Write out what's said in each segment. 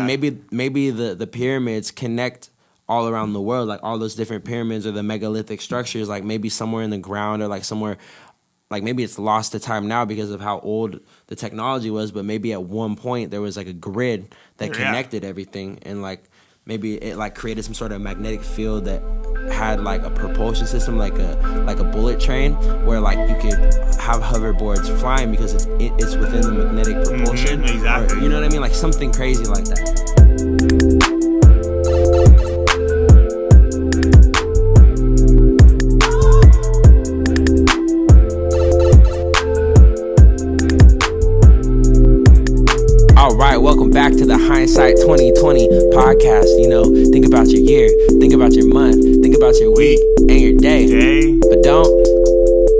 maybe the pyramids connect all around the world, like all those different pyramids or the megalithic structures, like maybe somewhere in the ground or like somewhere, like maybe it's lost to time now because of how old the technology was, but maybe at one point there was like a grid that connected everything, and like maybe it like created some sort of magnetic field that had like a propulsion system, like a bullet train, where like you could have hoverboards flying because it's within the magnetic propulsion. Exactly. Or, you know what I mean? Like something crazy like that. All right, welcome back to the Hindsight 2020 podcast. You know, think about your year, think about your month, think about your week and your day. But don't.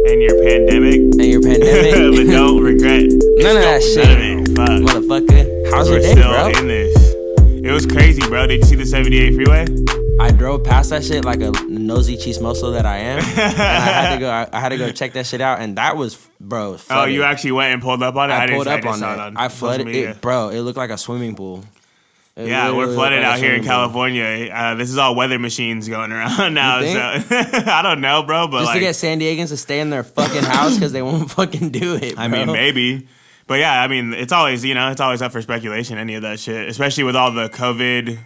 And your pandemic. But don't regret. None of that shit. None of it. Fuck. Motherfucker. How's your day, still bro? In this. It was crazy, bro. Did you see the 78 freeway? I drove past that shit like a nosy chismoso that I am, and I had to go check that shit out, and that was, bro. Flooded. Oh, you actually went and pulled up on it? I pulled up on it. I flooded it, bro. It looked like a swimming pool. Yeah, we're flooded out here in California. This is all weather machines going around now. So I don't know, bro, but just to get San Diegans to stay in their fucking house because they won't fucking do it. Bro. I mean, maybe. But yeah, I mean, it's always up for speculation, any of that shit, especially with all the COVID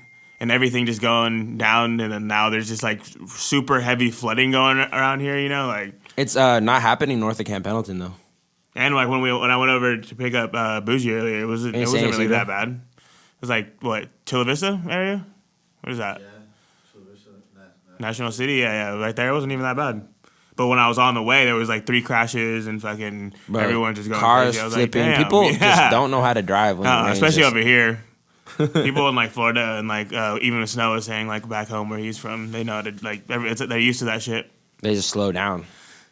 and everything just going down, and then now there's just like super heavy flooding going around here, like it's not happening north of Camp Pendleton though. And like when I went over to pick up Boujeeee earlier, it wasn't really that bad. It was like what, Chula Vista area? What is that? Yeah, Chula Vista, National City, yeah, right there. It wasn't even that bad. But when I was on the way, there was like 3 crashes and fucking everyone just going cars crazy. I was flipping. like, damn, people just don't know how to drive when it rains. Especially over here. People in like Florida and like even with Snow was saying like back home where he's from, they know how to like they're used to that shit. They just slow down.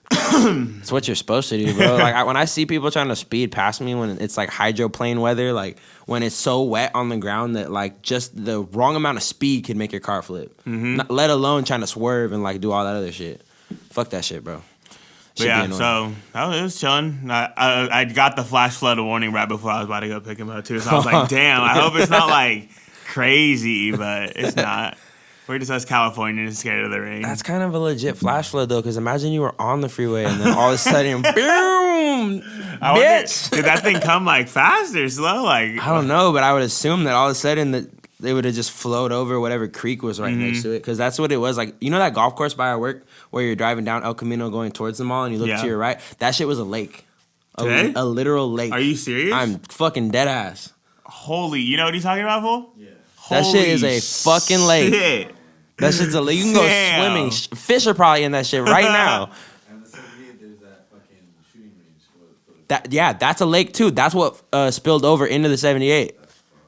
It's what you're supposed to do, bro. Like when I see people trying to speed past me when it's like hydroplane weather, like when it's so wet on the ground that like just the wrong amount of speed can make your car flip. Not, let alone trying to swerve and like do all that other shit. Fuck that shit, bro. Yeah, so it was chilling. I got the flash flood warning right before I was about to go pick him up too. So I was like, damn, I hope it's not like crazy, but it's not. We're just us Californians scared of the rain. That's kind of a legit flash flood though, because imagine you were on the freeway and then all of a sudden, boom, bitch. Did that thing come like fast or slow? Like I don't know, but I would assume that all of a sudden that they would have just flowed over whatever creek was right next to it, because that's what it was. Like, you know that golf course by our work where you're driving down El Camino going towards the mall and you look to your right? That shit was a lake. A literal lake. Are you serious? I'm fucking dead ass. Holy, you know what he's talking about, fool? Yeah. That shit is a fucking lake. Shit. That shit's a lake. You can go swimming. Fish are probably in that shit right now. And the 78, there's that fucking shooting range. That's a lake too. That's what spilled over into the 78.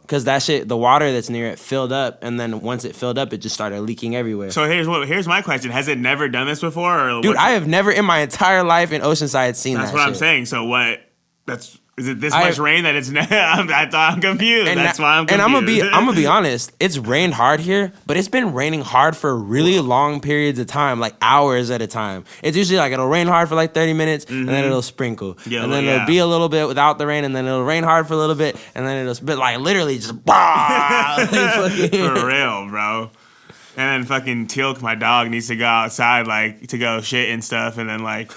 Because that shit, the water that's near it filled up, and then once it filled up, it just started leaking everywhere. So here's my question: has it never done this before? Or dude, I have never in my entire life in Oceanside seen that. That's what I'm saying. So what? Is it this much rain that it's? I'm confused. That's why I'm confused. And I'm gonna be honest. It's rained hard here, but it's been raining hard for really long periods of time, like hours at a time. It's usually like it'll rain hard for like 30 minutes, and then it'll sprinkle, and then it'll be a little bit without the rain, and then it'll rain hard for a little bit, and then it'll spit like literally just for real, bro. And then fucking Teal'c, my dog, needs to go outside like to go shit and stuff, and then like.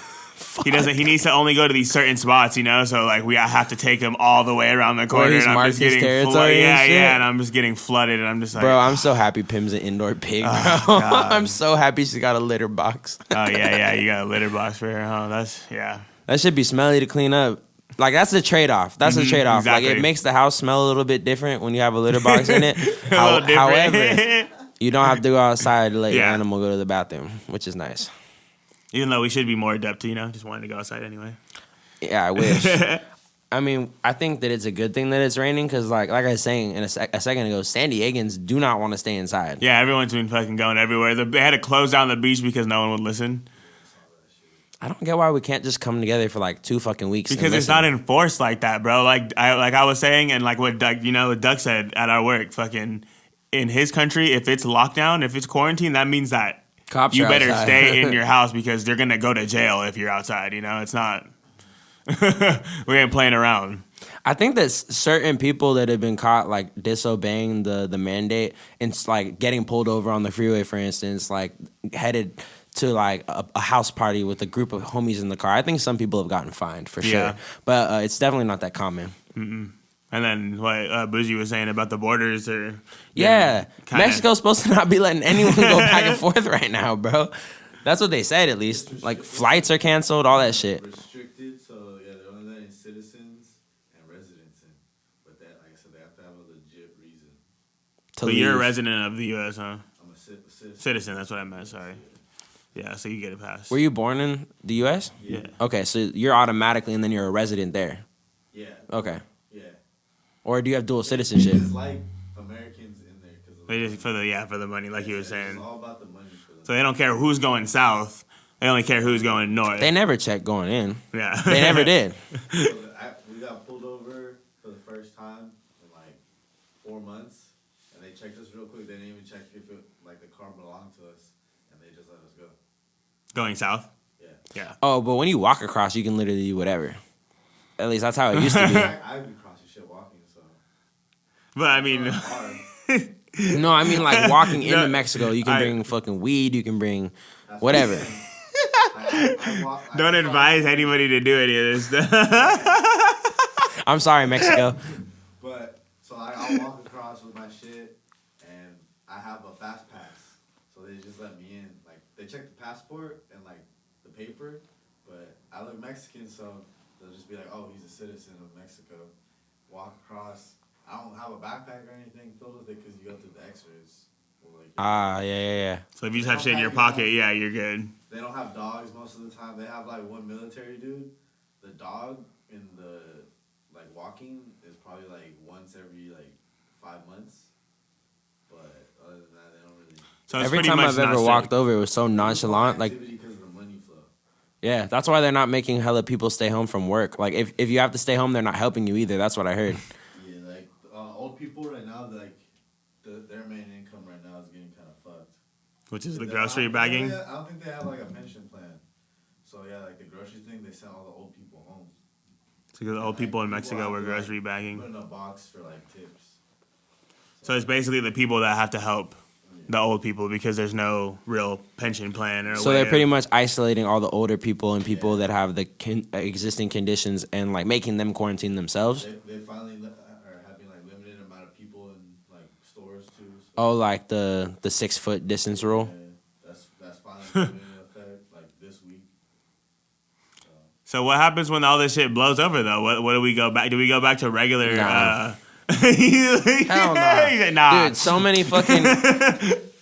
He needs to only go to these certain spots, so like I have to take him all the way around the corner. He's and I'm just getting territory and I'm just getting flooded, and I'm just like, bro, I'm so happy Pim's an indoor pig, bro. I'm so happy she got a litter box. Oh yeah, you got a litter box for her, huh? That should be smelly to clean up. Like that's the trade-off. That's the trade-off. Exactly. Like it makes the house smell a little bit different when you have a litter box in it. However, you don't have to go outside to let your animal go to the bathroom, which is nice. Even though we should be more adept, just wanting to go outside anyway. Yeah, I wish. I mean, I think that it's a good thing that it's raining because, like I was saying a second ago, San Diegans do not want to stay inside. Yeah, everyone's been fucking going everywhere. They had to close down the beach because no one would listen. I don't get why we can't just come together for like 2 fucking weeks. Because it's not enforced like that, bro. Like I was saying, and like what Doug said at our work, fucking in his country, if it's lockdown, if it's quarantine, that means that. Cops you better outside. stay in your house because they're going to go to jail if you're outside, It's not... we ain't playing around. I think that certain people that have been caught like disobeying the mandate and like getting pulled over on the freeway, for instance, like headed to like a house party with a group of homies in the car. I think some people have gotten fined for sure, but it's definitely not that common. And then what Boujeeee was saying about the borders, or Mexico's supposed to not be letting anyone go back and forth right now, bro. That's what they said, at least. Like flights are canceled, all that shit. Restricted, so yeah, they're only letting citizens and residents in. But that, like I said, they have to have a legit reason. But you're a resident of the U.S., huh? I'm a citizen. Citizen, that's what I meant. Sorry. Yeah, so you get a pass. Were you born in the U.S.? Yeah. Okay, so you're automatically, and then you're a resident there. Yeah. Okay. Yeah. Or do you have dual citizenship? It's like Americans in there because They just for the money, like you were saying. It's all about the money for them. So they don't care who's going south. They only care who's going north. They never checked going in. Yeah. They never did. We got pulled over for the first time in like 4 months, and they checked us real quick. They didn't even check if it like the car belonged to us, and they just let us go. Going south? Yeah. Yeah. Oh, but when you walk across, you can literally do whatever. At least that's how it used to I'd be crossing shit walking, so. But I mean, be. No, I mean like walking into Mexico, you can bring fucking weed, you can bring whatever. Don't advise anybody to do any of this stuff. I'm sorry, Mexico. But so I'll walk across with my shit, and I have a fast pass, so they just let me in. Like they check the passport and like the paper, but I look Mexican, so they'll just be like, "Oh, he's a citizen of Mexico." Walk across. I don't have a backpack or anything filled with it because you go through the X-rays. Yeah. So if you just have shit in your pocket, yeah, you're good. They don't have dogs most of the time. They have like one military dude. The dog in the like walking is probably like once every like 5 months. But other than that, they don't really. So it's Every pretty time much I've ever not walked strict. over, it was so nonchalant. Like, Because of the money flow. yeah, that's why they're not making hella people stay home from work. Like, if you have to stay home, they're not helping you either. That's what I heard. Yeah, like old people right now, like their main income right now is getting kind of fucked. Which is the grocery bagging. I don't think they have like a pension plan. So yeah, like the grocery thing, they send all the old people home. Because old people in Mexico were grocery Put bagging. in a box for like tips. So it's basically the people that have to help the old people because there's no real pension plan or. So they're pretty much isolating all the older people and people that have the existing conditions and like making them quarantine themselves. They finally are having like limited amount of people in like stores too. So. Oh, like the 6 foot distance rule. Yeah, that's finally coming into effect like this week. So what happens when all this shit blows over though? What do we go back? Do we go back to regular? Nah. Hell nah. He said, nah. Dude, so many fucking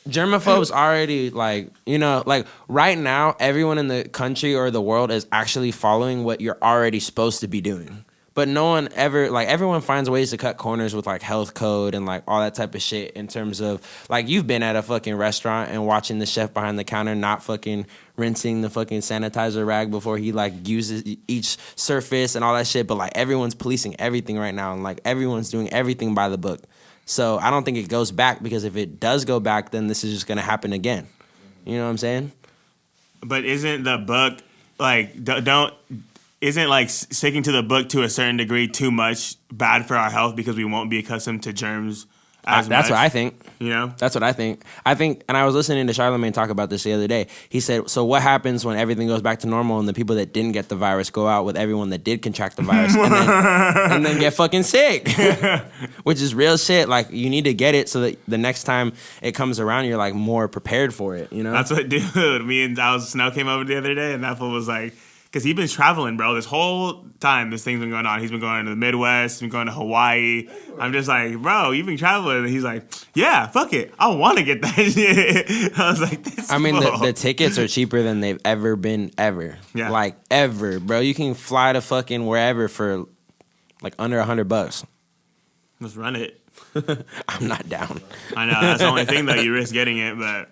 germaphobes already like, you know, like right now, everyone in the country or the world is actually following what you're already supposed to be doing. But no one ever, like, everyone finds ways to cut corners with, like, health code and, like, all that type of shit in terms of, like, you've been at a fucking restaurant and watching the chef behind the counter not fucking rinsing the fucking sanitizer rag before he, like, uses each surface and all that shit. But, like, everyone's policing everything right now and, like, everyone's doing everything by the book. So I don't think it goes back because if it does go back, then this is just going to happen again. You know what I'm saying? But isn't the book, like, isn't like sticking to the book to a certain degree too much bad for our health because we won't be accustomed to germs as much? That's what I think. You know? That's what I think. And I was listening to Charlamagne talk about this the other day. He said, so what happens when everything goes back to normal and the people that didn't get the virus go out with everyone that did contract the virus and then get fucking sick? Which is real shit. Like, you need to get it so that the next time it comes around, you're, like, more prepared for it, you know? That's what, dude. Snow came over the other day and that fool was like, because he's been traveling, bro, this whole time this thing's been going on. He's been going to the Midwest, he's been going to Hawaii. I'm just like, bro, you've been traveling. And he's like, yeah, fuck it. I want to get that shit. I was like, this I mean, fool. the tickets are cheaper than they've ever been, ever. Yeah. Like, ever, bro. You can fly to fucking wherever for, like, under $100. Let's run it. I'm not down. I know. That's the only thing, though. You risk getting it, but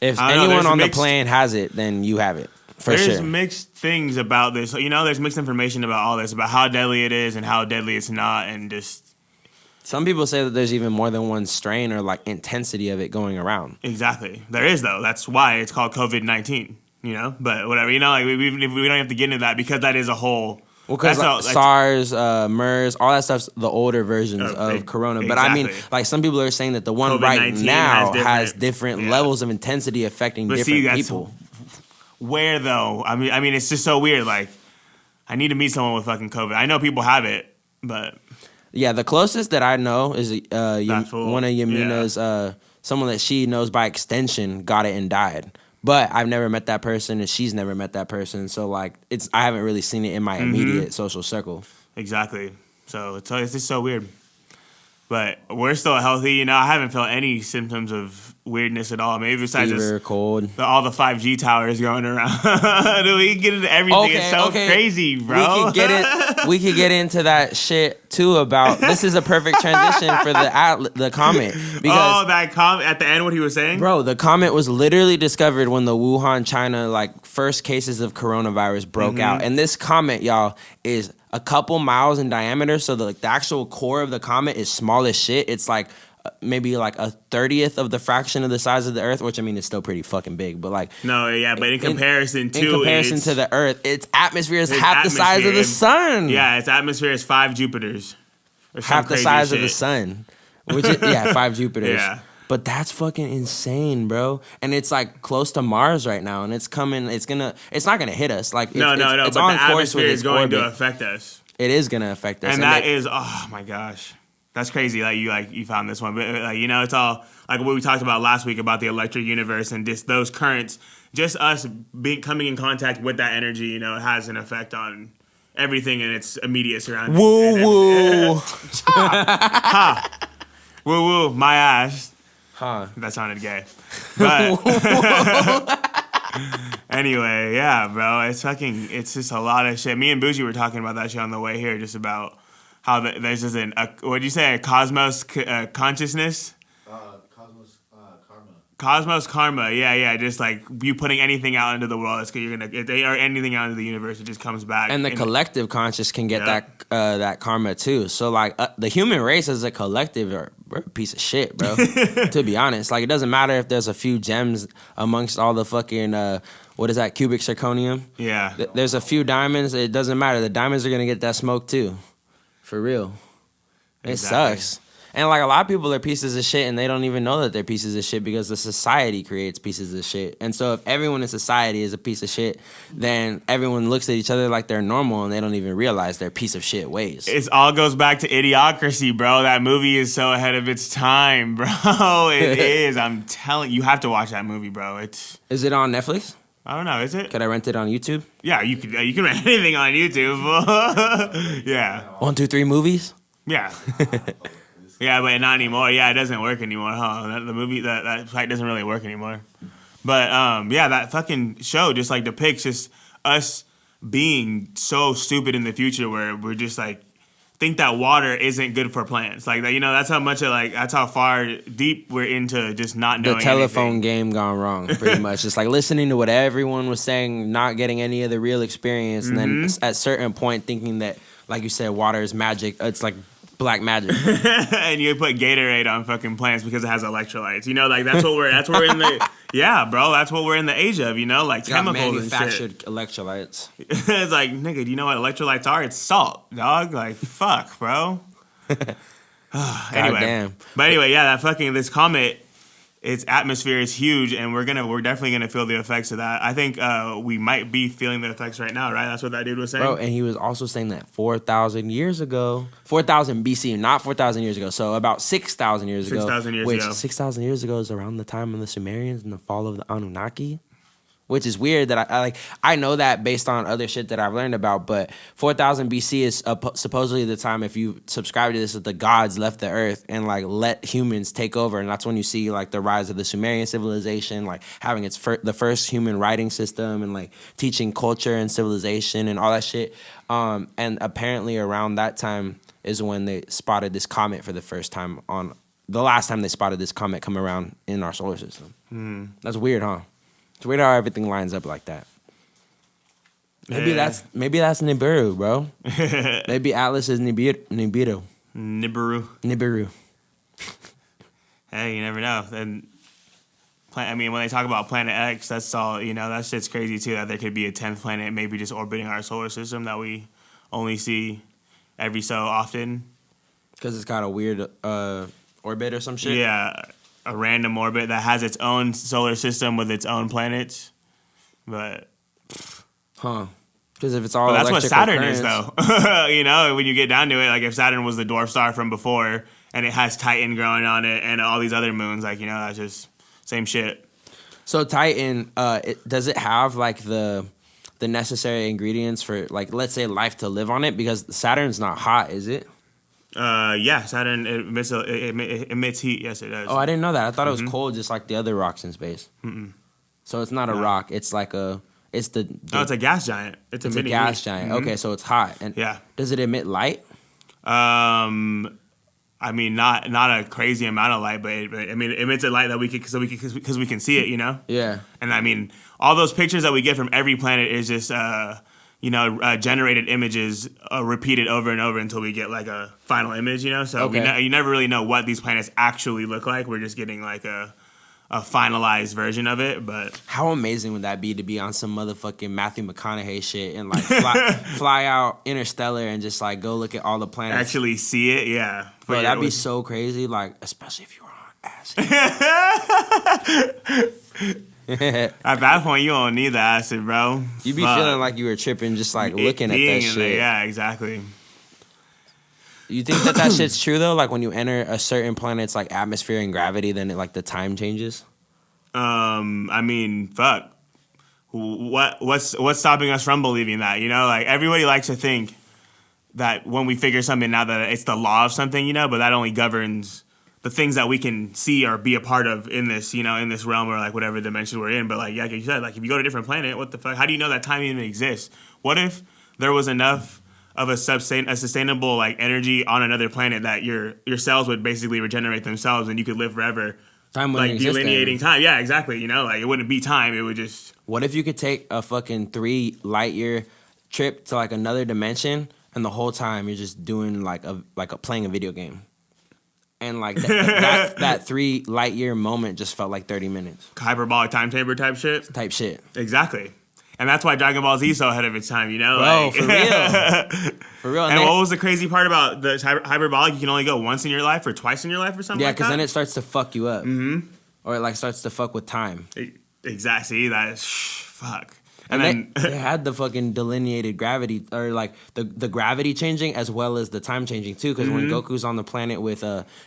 If I don't know, anyone there's on the mixed- plane has it, then you have it. For there's sure. mixed things about this. You know, there's mixed information about all this, about how deadly it is and how deadly it's not, and just Some people say that there's even more than one strain or like intensity of it going around. exactly. There is, though. That's why it's called COVID-19, you know? But whatever, you know, like we don't have to get into that because that is a whole Well, because That's all, SARS, MERS, all that stuff's the older versions of Corona. But I mean, exactly. like some people are saying that the one right COVID-19 now has has different yeah. levels of intensity affecting But different see, that's people. where though. I mean, it's just so weird. Like, I need to meet someone with fucking COVID. I know people have it, but Yeah, the closest that I know is fool. one of Yamina's, someone that she knows by extension got it and died. But I've never met that person, and she's never met that person. So like, I haven't really seen it in my immediate social circle. exactly. So it's just so weird. But we're still healthy, you know. I haven't felt any symptoms of weirdness at all. Maybe besides Fever, just cold. all the 5G towers going around. We can get into everything. It's so crazy, bro. We could get into that shit too. About this is a perfect transition for the comet because that comment at the end, what he was saying, bro, the comet was literally discovered when the Wuhan, China, like first cases of coronavirus broke out, and this comet, y'all, is a couple miles in diameter. So the actual core of the comet is small as shit. It's like maybe like a 30th of the fraction of the size of the Earth, which I mean is still pretty fucking big, but like but in comparison to the Earth, its atmosphere is half the size of the sun. Yeah, its atmosphere is 5 Jupiters. Half the size of the sun. Which is, 5 Jupiters. Yeah. But that's fucking insane, bro. And it's like close to Mars right now, and it's coming. It's not gonna hit us. Like it's but on the course atmosphere with is its going orbit. to affect us. It is gonna affect us, and that is, oh my gosh, that's crazy. You found this one, but it's all like what we talked about last week about the electric universe and just those currents. Just us coming in contact with that energy, it has an effect on everything in its immediate surroundings. Woo woo, woo woo, my ass. huh? That sounded gay, but anyway, yeah, bro, it's just a lot of shit. Me and Boujeeee were talking about that shit on the way here, just about how there's just what'd you say, a cosmos consciousness? Cosmos karma, yeah, just like you putting anything out into the world, if they are anything out into the universe, it just comes back. And the collective conscious can get that karma too. So like the human race as a collective we're a piece of shit, bro. To be honest, like it doesn't matter if there's a few gems amongst all the fucking what is that, cubic zirconium? Yeah. There's a few diamonds. It doesn't matter. The diamonds are gonna get that smoke too, for real. It sucks. And like a lot of people are pieces of shit and they don't even know that they're pieces of shit because the society creates pieces of shit. And so if everyone in society is a piece of shit, then everyone looks at each other like they're normal and they don't even realize their piece of shit ways. It all goes back to Idiocracy, bro. That movie is so ahead of its time, bro. It is. I'm telling you, have to watch that movie, bro. Is it on Netflix? I don't know. Is it? Could I rent it on YouTube? Yeah, you can rent anything on YouTube. Yeah. 1, 2, 3 movies? Yeah. Yeah, but not anymore. Yeah, it doesn't work anymore, huh? The movie, that site doesn't really work anymore. But, that fucking show just, like, depicts just us being so stupid in the future where we're just, like, think that water isn't good for plants. Like, that's how much, that's how far deep we're into just not knowing the telephone anything. game gone wrong, pretty much. Just, like, listening to what everyone was saying, not getting any of the real experience, and then at a certain point thinking that, like you said, water is magic. It's, like, black magic. And you put Gatorade on fucking plants because it has electrolytes. Like that's what we're in the bro, that's what we're in the age of, like chemicals and shit. Manufactured electrolytes. It's like, nigga, do you know what electrolytes are? It's salt, dog. Like, fuck, bro. Anyway. But anyway, this comet, its atmosphere is huge, and we're definitely gonna feel the effects of that. I think we might be feeling the effects right now, right? That's what that dude was saying. Bro, and he was also saying that 4,000 years ago, 4,000 BC, not 4,000 years ago, so about 6,000 years ago. 6,000 years which ago. 6,000 years ago is around the time of the Sumerians and the fall of the Anunnaki. Which is weird that I know that based on other shit that I've learned about, but 4,000 BC is supposedly the time, if you subscribe to this, that the gods left the earth and like let humans take over, and that's when you see like the rise of the Sumerian civilization, like having the first human writing system and like teaching culture and civilization and all that shit. And apparently around that time is when they spotted this comet for the first time the last time they spotted this comet come around in our solar system. That's weird, huh? It's weird how everything lines up like that. Maybe that's Nibiru, bro. Maybe Atlas is Nibiru. Nibiru. Hey, you never know. And when they talk about Planet X, that's all. That shit's crazy too. That there could be a 10th planet, maybe just orbiting our solar system that we only see every so often. Because it's got a weird orbit or some shit? Yeah, a random orbit that has its own solar system with its own planets. But Huh. Because if it's all that's what Saturn currents, is, though. You know, when you get down to it, like if Saturn was the dwarf star from before and it has Titan growing on it and all these other moons, like, you know, that's just same shit. So Titan, does it have like the necessary ingredients for, like, let's say life to live on it? Because Saturn's not hot, is it? Yeah, Saturn emits heat. Yes, it does. Oh, I didn't know that. I thought it was cold, just like the other rocks in space. So it's not a rock. It's like it's a gas giant. It's a gas giant. Okay, so it's hot. And yeah. Does it emit light? I mean, not a crazy amount of light, but it emits a light that we can see it, you know. Yeah. And I mean, all those pictures that we get from every planet is just generated images repeated over and over until we get like a final image, you know. So you never really know what these planets actually look like. We're just getting like a finalized version of it. But how amazing would that be to be on some motherfucking Matthew McConaughey shit and like fly out interstellar and just like go look at all the planets, actually see it? Yeah, bro, that'd be so crazy. Like, especially if you were on acid. At that point, you don't need the acid, bro. You'd be feeling like you were tripping just like looking at that shit. Yeah, exactly. You think that shit's true though? Like when you enter a certain planet's like atmosphere and gravity, then it, like the time changes. I mean, fuck. What's stopping us from believing that? You know, like everybody likes to think that when we figure something out that it's the law of something, you know, but that only governs the things that we can see or be a part of in this, you know, in this realm or like whatever dimension we're in. But like you said, like if you go to a different planet, what the fuck? How do you know that time even exists? What if there was enough of a sustainable like energy on another planet that your cells would basically regenerate themselves and you could live forever? Time wouldn't like exist delineating then. time. Yeah, exactly. You know, like it wouldn't be time. It would just. What if you could take a fucking 3 light year trip to like another dimension and the whole time you're just doing like playing a video game? And like that 3 light year moment just felt like 30 minutes. Hyperbolic time chamber type shit? Type shit. Exactly. And that's why Dragon Ball Z is so ahead of its time, you know? Bro, like, for real. For real. And what was the crazy part about the hyperbolic? You can only go once in your life or twice in your life or something like that? Yeah, because then it starts to fuck you up. Mm-hmm. Or it like starts to fuck with time. Exactly. See, that is fuck. And then they had the fucking delineated gravity, or like the gravity changing as well as the time changing too. Because when Goku's on the planet with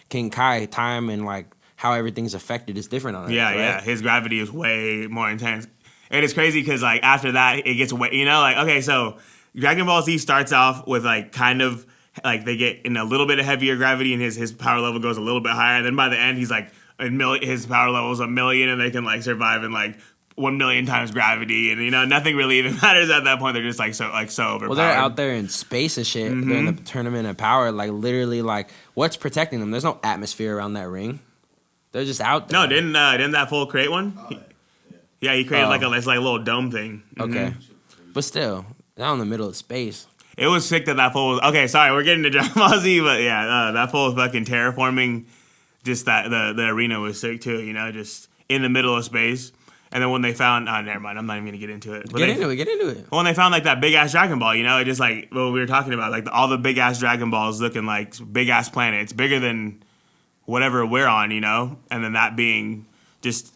King Kai, time and like how everything's affected is different on Earth. Yeah, right? yeah. His gravity is way more intense. And it's crazy because like after that it gets way, you know, like okay, so Dragon Ball Z starts off with like kind of like they get in a little bit of heavier gravity and his power level goes a little bit higher. And then by the end he's like his power level is 1,000,000 and they can like survive in like 1,000,000 times gravity, and you know nothing really even matters at that point. They're just like so overpowered. Well, they're out there in space and shit. Mm-hmm. They're in the tournament of power. Like literally, like what's protecting them? There's no atmosphere around that ring. They're just out there. No, didn't that fool create one? Yeah, he created like a little dome thing. Okay, but still, down in the middle of space. It was sick that fool was. Okay, sorry, we're getting to Dragon Ball Z, but yeah, that fool was fucking terraforming. Just that the arena was sick too. You know, just in the middle of space. And then when they found, never mind, I'm not even gonna get into it. But get into it. When they found like that big ass Dragon Ball, you know, it just like what we were talking about, like all the big ass Dragon Balls looking like big ass planets, bigger than whatever we're on, you know, and then that being just,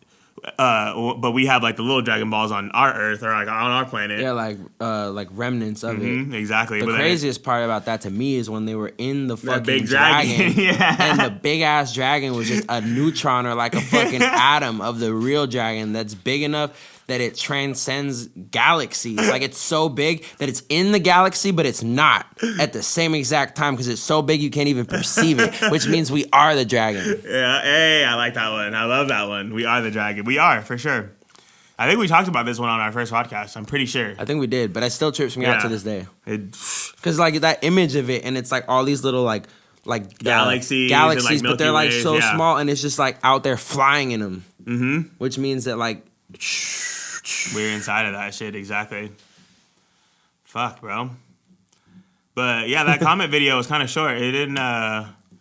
but we have like the little Dragon Balls on our Earth or like on our planet. Yeah, like remnants of it. Exactly. The craziest part about that to me is when they were in the fucking big dragon, yeah. And the big ass dragon was just a neutron or like a fucking atom of the real dragon that's big enough that it transcends galaxies. Like it's so big that it's in the galaxy, but it's not at the same exact time because it's so big you can't even perceive it, which means we are the dragon. Yeah, hey, I like that one. I love that one. We are the dragon. We are, for sure. I think we talked about this one on our first podcast. I'm pretty sure. I think we did, but it still trips me out to this day. Because like that image of it, and it's like all these little like galaxies, and, like, but they're like waves, so small, and it's just like out there flying in them. Mm-hmm. Which means that like we're inside of that shit, exactly. Fuck, bro. But yeah, that comet video was kind of short. It didn't.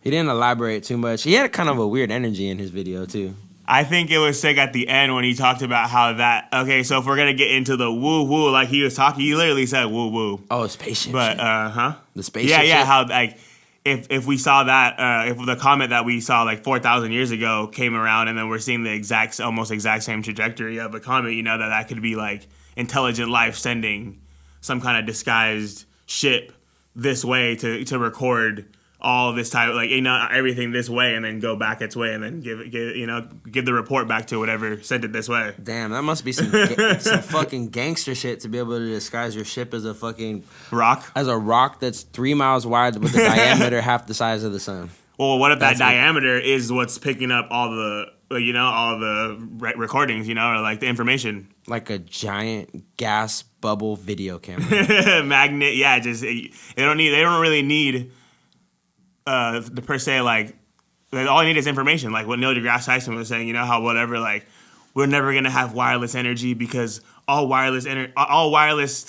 He didn't elaborate too much. He had kind of a weird energy in his video too. I think it was sick at the end when he talked about how that. Okay, so if we're gonna get into the woo woo, like he was talking, he literally said woo woo. Oh, spaceship. But shit. The spaceship. Yeah, shit? how like if we saw that, if the comet that we saw like 4,000 years ago came around, and then we're seeing the almost exact same trajectory of a comet, you know that could be like intelligent life sending some kind of disguised ship this way to record all this type, like, you know, everything this way, and then go back its way, and then give the report back to whatever sent it this way. Damn, that must be some fucking gangster shit to be able to disguise your ship as a fucking rock, that's 3 miles wide with a diameter half the size of the sun. Well, what if that diameter is what's picking up all the recordings, you know, or like the information? Like a giant gas bubble video camera. Magnet, yeah. Just they don't really need the per se like all I need is information. Like what Neil deGrasse Tyson was saying, you know, how whatever, like we're never gonna have wireless energy because all wireless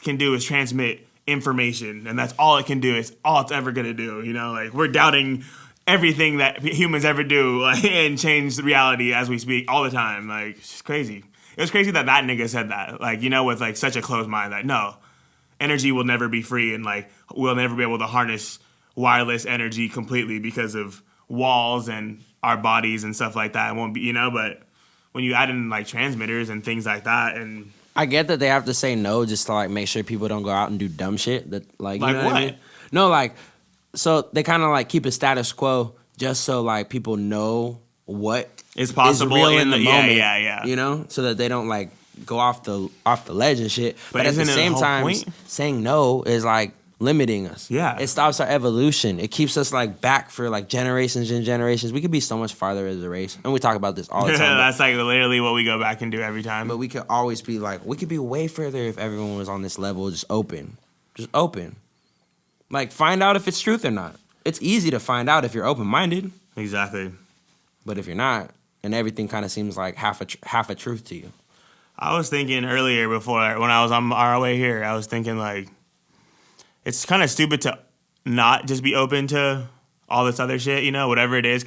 can do is transmit information, and that's all it can do. It's all it's ever gonna do. You know, like we're doubting everything that humans ever do, like, and change the reality as we speak all the time. Like it's just crazy. It was crazy that nigga said that, like, you know, with like such a closed mind that no, energy will never be free, and like we'll never be able to harness wireless energy completely because of walls and our bodies and stuff like that. It won't be, you know, but when you add in like transmitters and things like that, and I get that they have to say no just to like make sure people don't go out and do dumb shit that like, you know what? I mean? No, like, so they kind of like keep a status quo just so like people know what is possible is real in the moment. Yeah. You know, so that they don't like go off the ledge and shit. But at the same time, saying no is like limiting us. Yeah. It stops our evolution. It keeps us like back for like generations and generations. We could be so much farther as a race. And we talk about this all the time. That's like literally what we go back and do every time. But we could always be like, we could be way further if everyone was on this level, just open. Just open. Like, find out if it's truth or not. It's easy to find out if you're open-minded. Exactly. But if you're not, and everything kind of seems like half a truth to you. I was thinking earlier before, when I was on our way here, I was thinking like, it's kind of stupid to not just be open to all this other shit, you know, whatever it is,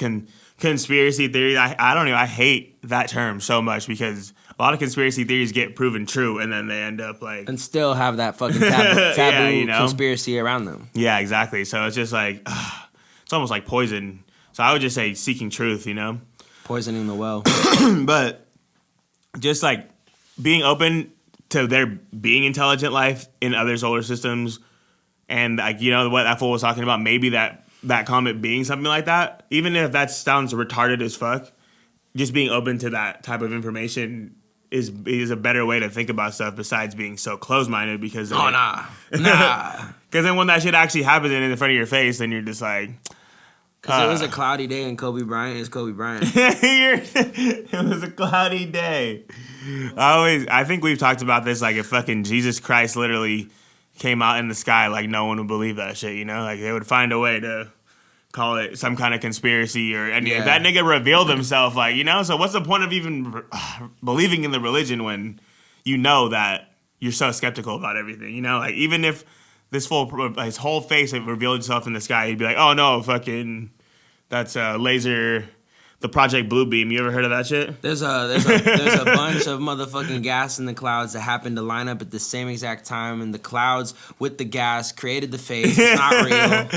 conspiracy theories. I don't know. I hate that term so much because a lot of conspiracy theories get proven true and then they end up like... And still have that fucking taboo yeah, you know? Conspiracy around them. Yeah, exactly. So it's just like, it's almost like poison. So I would just say seeking truth, you know? Poisoning the well. But just like being open to there being intelligent life in other solar systems. And like, you know what that fool was talking about, maybe that comet being something like that, even if that sounds retarded as fuck, just being open to that type of information is a better way to think about stuff besides being so closed-minded because... Nah. Because then when that shit actually happens in front of your face, then you're just like... Because it was a cloudy day and Kobe Bryant is Kobe Bryant. It was a cloudy day. I think we've talked about this, like if fucking Jesus Christ literally came out in the sky, like no one would believe that shit, you know? Like they would find a way to call it some kind of conspiracy or any. That nigga revealed himself, like, you know? So what's the point of even believing in the religion when you know that you're so skeptical about everything, you know? Like even if his whole face had revealed itself in the sky, he'd be like, oh no, fucking, that's a laser... The Project Blue Beam. You ever heard of that shit? There's a bunch of motherfucking gas in the clouds that happened to line up at the same exact time, and the clouds with the gas created the face. It's not real.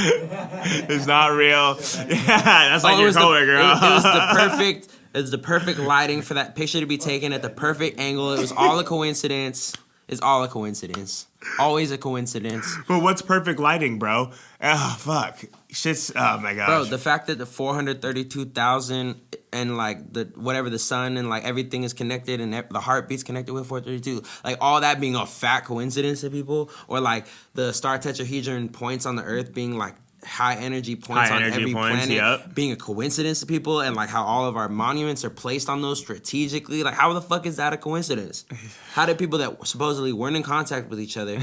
It's not real. Yeah, that's like your coworker. It was the perfect lighting for that picture to be taken at the perfect angle. It was all a coincidence. It's all a coincidence. Always a coincidence. But what's perfect lighting, bro? Oh, fuck. Shit's... Oh, my gosh. Bro, the fact that the 432,000 and, like, the sun and, like, everything is connected and the heartbeat's connected with 432, like, all that being a fat coincidence to people, or, like, the star tetrahedron points on the Earth being, like, high energy points on every planet being a coincidence to people, and like how all of our monuments are placed on those strategically. Like, how the fuck is that a coincidence? How did people that supposedly weren't in contact with each other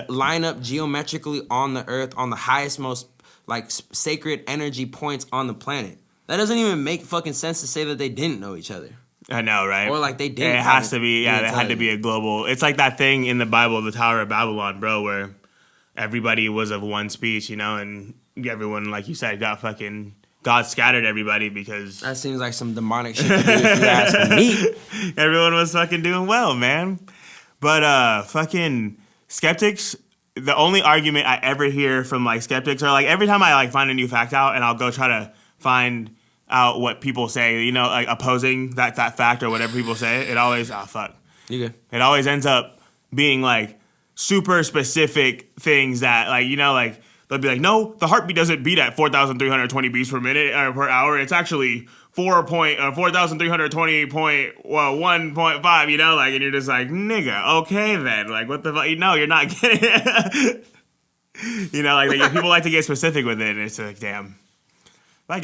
line up geometrically on the Earth on the highest, most like sacred energy points on the planet? That doesn't even make fucking sense to say that they didn't know each other. I know, right? Or like they didn't. It has to be. Yeah, it had to be a global. It's like that thing in the Bible, the Tower of Babylon, bro, where everybody was of one speech, you know, and everyone, like you said, got fucking God scattered everybody because That seems like some demonic shit to do if you ask me. everyone was fucking doing well, man. But fucking skeptics, the only argument I ever hear from like skeptics are like every time I like find a new fact out and I'll go try to find out what people say, you know, like opposing that fact or whatever people say, it always You good? It always ends up being like super specific things that like, you know, like they'll be like, no, the heartbeat doesn't beat at 4,320 beats per minute or per hour. It's actually 4,320.1.5, you know, like, and you're just like, nigga, okay then, like, what the fuck? No, you're not getting it. You know, like people like to get specific with it, and it's like, damn. But I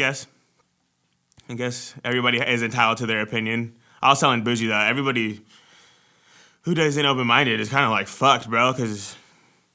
guess everybody is entitled to their opinion. I was telling Boujeeee that everybody who isn't open-minded is kind of like fucked, bro, because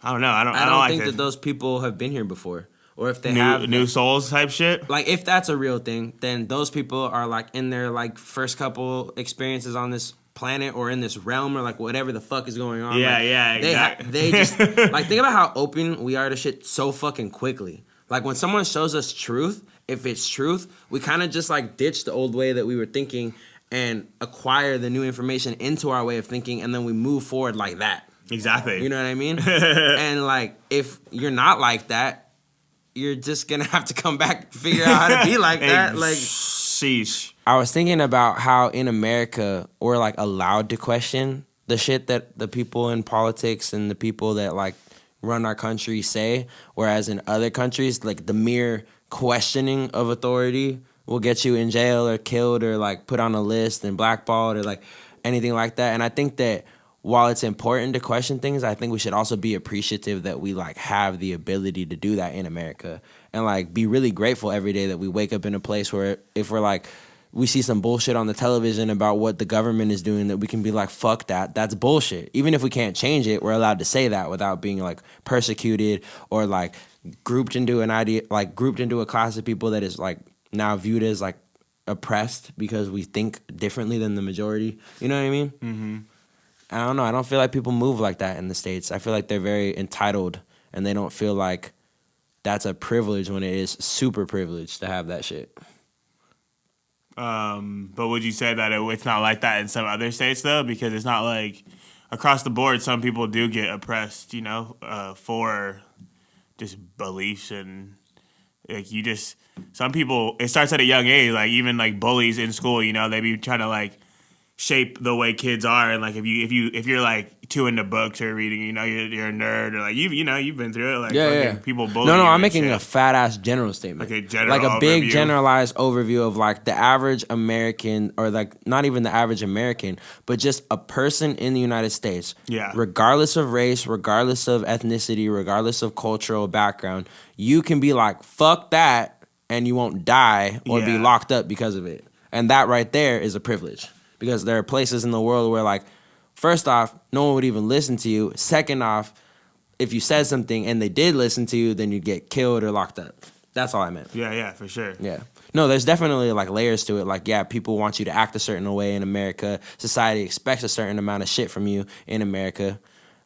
I don't know. I don't like think this. that those people have been here before. Or if they New souls type shit. Like, if that's a real thing, then those people are, like, in their, like, first couple experiences on this planet or in this realm or, like, whatever the fuck is going on. Yeah, like, yeah, exactly. They just, like, think about how open we are to shit so fucking quickly. Like, when someone shows us truth, if it's truth, we kind of just, like, ditch the old way that we were thinking and acquire the new information into our way of thinking, and then we move forward like that. Exactly. You know what I mean? And, like, if you're not like that, you're just gonna have to come back and figure out how to be like that. Like, sheesh. I was thinking about how in America we're like allowed to question the shit that the people in politics and the people that like run our country say, whereas in other countries, like the mere questioning of authority will get you in jail or killed or like put on a list and blackballed or like anything like that. And I think that while it's important to question things, I think we should also be appreciative that we like have the ability to do that in America and like be really grateful every day that we wake up in a place where if we're like, we see some bullshit on the television about what the government is doing, that we can be like, fuck that, that's bullshit. Even if we can't change it, we're allowed to say that without being like persecuted or like grouped into a class of people that is like now viewed as like oppressed because we think differently than the majority. You know what I mean? Mm-hmm. I don't know. I don't feel like people move like that in the States. I feel like they're very entitled and they don't feel like that's a privilege when it is super privileged to have that shit. But would you say that it's not like that in some other states, though? Because it's not like across the board, some people do get oppressed, you know, for just beliefs and like some people, it starts at a young age, like even like bullies in school, you know, they be trying to like shape the way kids are, and like if you're like too into books or reading, you know, you're a nerd, or like you've been through it, like people bully you. No, I'm and making shit. A fat ass general statement, like a general, like a big overview. generalized overview of like the average American, or like not even the average American, but just a person in the United States. Yeah. Regardless of race, regardless of ethnicity, regardless of cultural background, you can be like fuck that, and you won't die or be locked up because of it, and that right there is a privilege. Because there are places in the world where, like, first off, no one would even listen to you. Second off, if you said something and they did listen to you, then you'd get killed or locked up. That's all I meant. Yeah, for sure. Yeah. No, there's definitely, like, layers to it. Like, yeah, people want you to act a certain way in America. Society expects a certain amount of shit from you in America.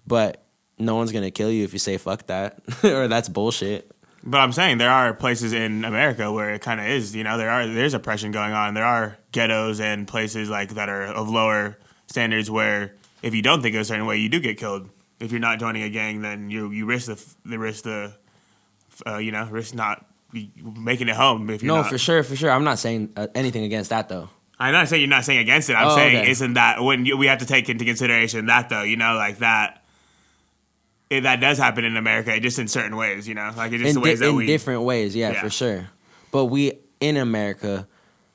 But no one's going to kill you if you say fuck that or that's bullshit. But I'm saying there are places in America where it kind of is, you know, there's oppression going on. There are ghettos and places like that are of lower standards where if you don't think a certain way, you do get killed. If you're not joining a gang, then you risk risk not making it home. If you're not. For sure. I'm not saying anything against that though. I'm not saying you're not saying against it. I'm saying isn't that when we have to take into consideration that though, you know, like that. That does happen in America, just in certain ways, you know, like it's just the ways that we... In different ways, yeah, for sure. But we, in America,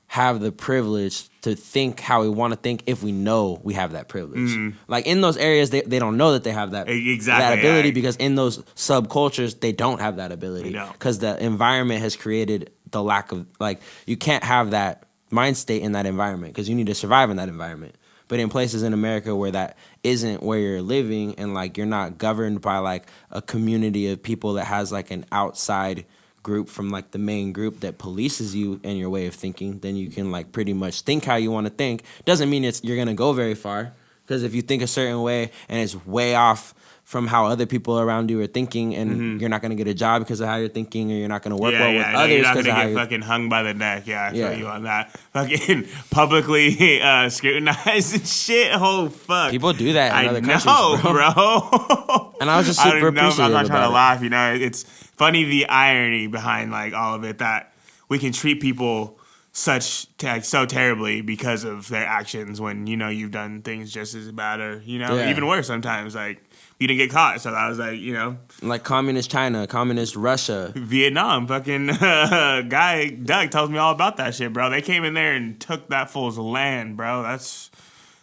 have the privilege to think how we want to think if we know we have that privilege. Mm-hmm. Like, in those areas, they don't know that they have that ability because in those subcultures, they don't have that ability. Because the environment has created the lack of... Like, you can't have that mind state in that environment because you need to survive in that environment. But in places in America where that isn't where you're living and, like, you're not governed by, like, a community of people that has, like, an outside group from, like, the main group that polices you and your way of thinking, then you can, like, pretty much think how you want to think. Doesn't mean you're going to go very far Because if you think a certain way and it's way off from how other people around you are thinking, and you're not going to get a job because of how you're thinking, or you're not going to work well with others. You're not because going of to how get fucking hung by the neck. Yeah, I feel you on that. Fucking publicly scrutinized and shit. Oh, fuck. People do that in other countries, bro. And I was just super appreciative I'm not trying to about laugh, you know. It's funny the irony behind like all of it, that we can treat people so terribly because of their actions when, you know, you've done things just as bad, or, you know, even worse sometimes. Like, you didn't get caught, so I was like, you know. Like communist China, communist Russia. Vietnam, fucking guy, Doug, tells me all about that shit, bro. They came in there and took that fool's land, bro.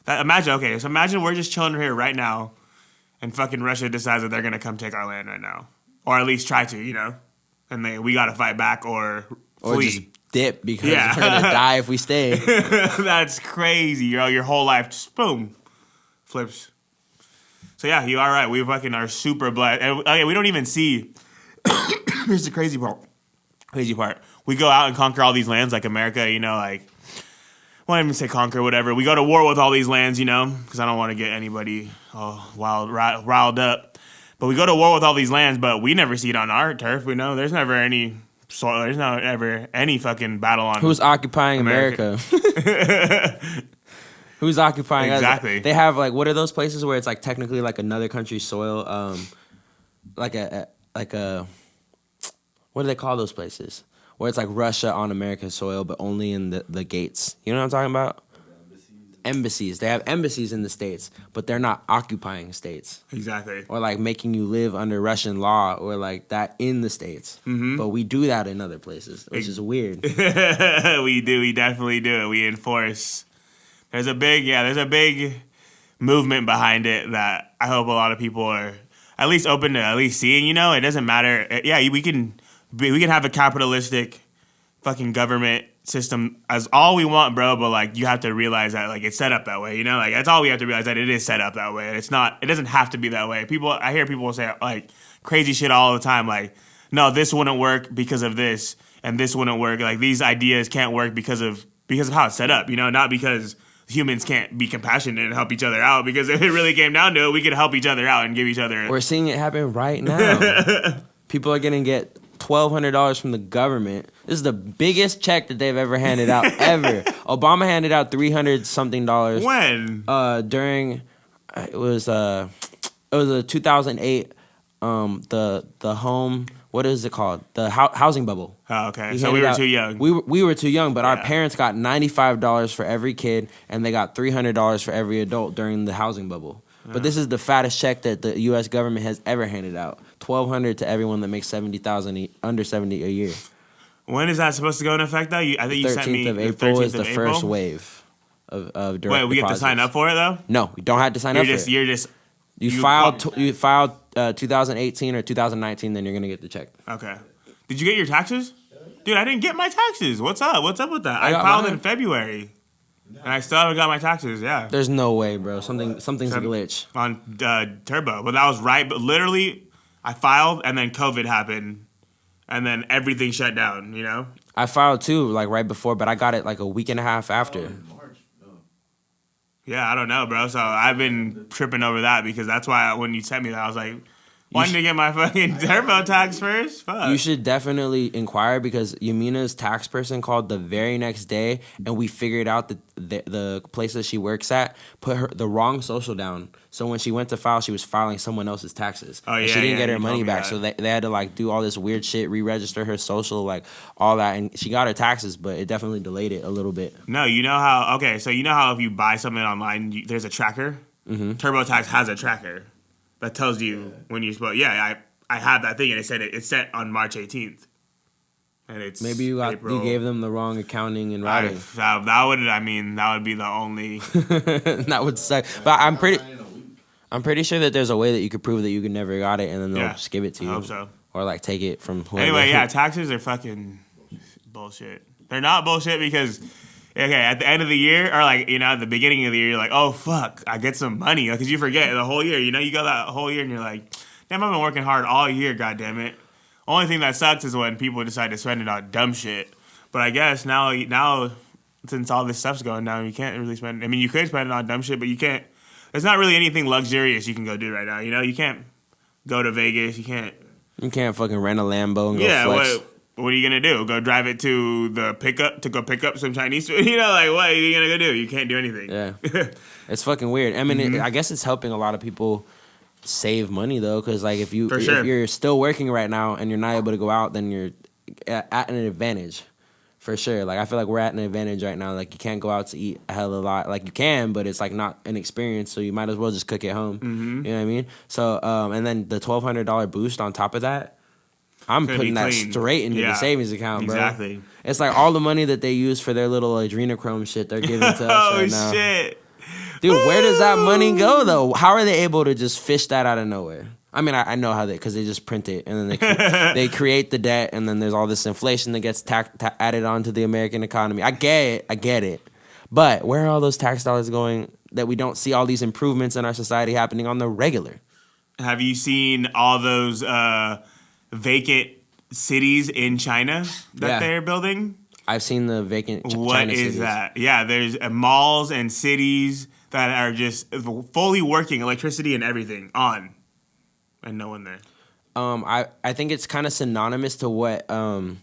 Imagine we're just chilling here right now, and fucking Russia decides that they're going to come take our land right now. Or at least try to, you know. And we got to fight back or flee. Or just dip because we're going to die if we stay. That's crazy, bro. Your whole life just, boom, flips. So yeah, you are right. We fucking are super blessed. And we don't even see. Here's the crazy part. We go out and conquer all these lands, like America. You know, like, well, I didn't even say conquer, whatever. We go to war with all these lands, you know, because I don't want to get anybody riled up. But we go to war with all these lands, but we never see it on our turf. We know there's never any soil. There's not ever any fucking battle on. Who's occupying America? Who's occupying exactly? Us? They have like, what are those places where it's like technically like another country's soil? Like a what do they call those places? Where it's like Russia on American soil, but only in the gates. You know what I'm talking about? Embassies. They have embassies in the States, but they're not occupying states. Exactly. Or like making you live under Russian law or like that in the States. Mm-hmm. But we do that in other places, which is weird. We do. We definitely do it. We enforce. There's a big movement behind it that I hope a lot of people are at least open to at least seeing. You know, it doesn't matter. Yeah, we can have a capitalistic fucking government system as all we want, bro. But like, you have to realize that like it's set up that way. You know, like that's all we have to realize, that it is set up that way. And it's not. It doesn't have to be that way. I hear people say like crazy shit all the time. Like, no, this wouldn't work because of this, and this wouldn't work. Like these ideas can't work because of how it's set up. You know, not because humans can't be compassionate and help each other out, because if it really came down to it, we could help each other out and give each other. We're seeing it happen right now. People are going to get $1,200 from the government. This is the biggest check that they've ever handed out, ever. Obama handed out $300-something. When? During, it was a 2008, the home, what is it called? The housing bubble. Oh, okay. So we were too young. We were too young, but our parents got $95 for every kid, and they got $300 for every adult during the housing bubble. Yeah. But this is the fattest check that the U.S. government has ever handed out. $1,200 to everyone that makes $70,000 under $70 a year. When is that supposed to go into effect, though? I think you sent me 13th of April is the first wave of direct Wait, we deposits. have to sign up for it, though? No, you don't have to sign up for it. You filed 2018 or 2019, then you're going to get the check. Okay. Did you get your taxes? Dude, I didn't get my taxes. What's up? What's up with that? I filed in February. And I still haven't got my taxes, yeah. There's no way, bro. Something's a glitch. On Turbo. But that was right. But literally, I filed, and then COVID happened. And then everything shut down, you know? I filed, too, like right before, but I got it like a week and a half after. Yeah, I don't know, bro. So I've been tripping over that, because that's why when you sent me that, I was like, why didn't you get my fucking TurboTax first? Fuck. You should definitely inquire, because Yamina's tax person called the very next day, and we figured out that the place that she works at put the wrong social down. So when she went to file, she was filing someone else's taxes. Oh, yeah, and she didn't get her you money told me back. that. So they had to like do all this weird shit, re-register her social, like all that. And she got her taxes, but it definitely delayed it a little bit. No, you know how if you buy something online, there's a tracker? Mm-hmm. TurboTax has a tracker that tells you when you're supposed. Yeah, I have that thing, and it said it's set on March 18th. And it's maybe you gave them the wrong accounting and routing. That would be the only. That would suck. But I'm pretty sure that there's a way that you could prove that you never got it, and then they'll just give it to you. I hope so. Or like take it from whoever. Anyway, yeah, taxes are fucking bullshit. They're not bullshit because, okay, at the end of the year, or like, you know, at the beginning of the year, you're like, oh fuck, I get some money, because you forget the whole year. You know, you go that whole year and you're like, damn, I've been working hard all year, goddammit. Only thing that sucks is when people decide to spend it on dumb shit. But I guess now since all this stuff's going down, you can't really spend. I mean, you could spend it on dumb shit, but you can't. there's not really anything luxurious you can go do right now. You know, you can't go to Vegas. You can't fucking rent a Lambo and go flex. What are you gonna do? Go drive it to the pickup to go pick up some Chinese food? You know, like what are you gonna go do? You can't do anything. Yeah, it's fucking weird. I mean, I guess it's helping a lot of people save money though, because like if you're still working right now and you're not able to go out, then you're at an advantage. For sure. Like, I feel like we're at an advantage right now. Like, you can't go out to eat a hell of a lot. Like, you can, but it's, like, not an experience, so you might as well just cook at home. Mm-hmm. You know what I mean? So, and then the $1,200 boost on top of that, I'm putting that straight into the savings account, bro. Exactly. It's like all the money that they use for their little adrenochrome shit they're giving to us right now. Oh, shit. Dude, where does that money go, though? How are they able to just fish that out of nowhere? I mean, I know how because they just print it, and then they create the debt, and then there's all this inflation that gets added onto the American economy. I get it. But where are all those tax dollars going that we don't see all these improvements in our society happening on the regular? Have you seen all those vacant cities in China that they're building? I've seen the vacant China What is cities. that? Yeah, there's malls and cities that are just fully working, electricity and everything on. And no one there. I think it's kind of synonymous to what have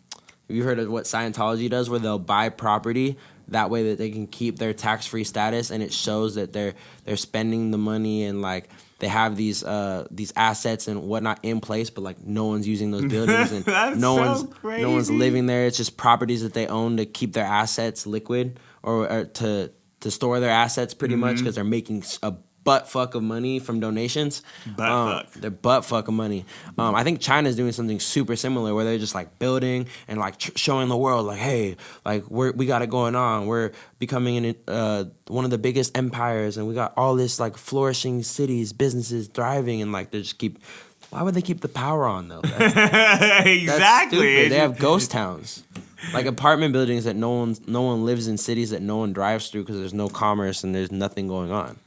you heard of what Scientology does, where they'll buy property that way that they can keep their tax-free status, and it shows that they're spending the money and like they have these assets and whatnot in place, but like no one's using those buildings and no one's living there. It's just properties that they own to keep their assets liquid or to store their assets pretty much because they're making a butt fuck of money from donations. They're butt fuck of money. I think China's doing something super similar where they're just like building and like showing the world like, hey, like we got it going on. We're becoming one of the biggest empires, and we got all this like flourishing cities, businesses thriving, and like they just keep. Why would they keep the power on though? Exactly. That's stupid. They have ghost towns. Like apartment buildings that no one lives in, cities that no one drives through because there's no commerce and there's nothing going on.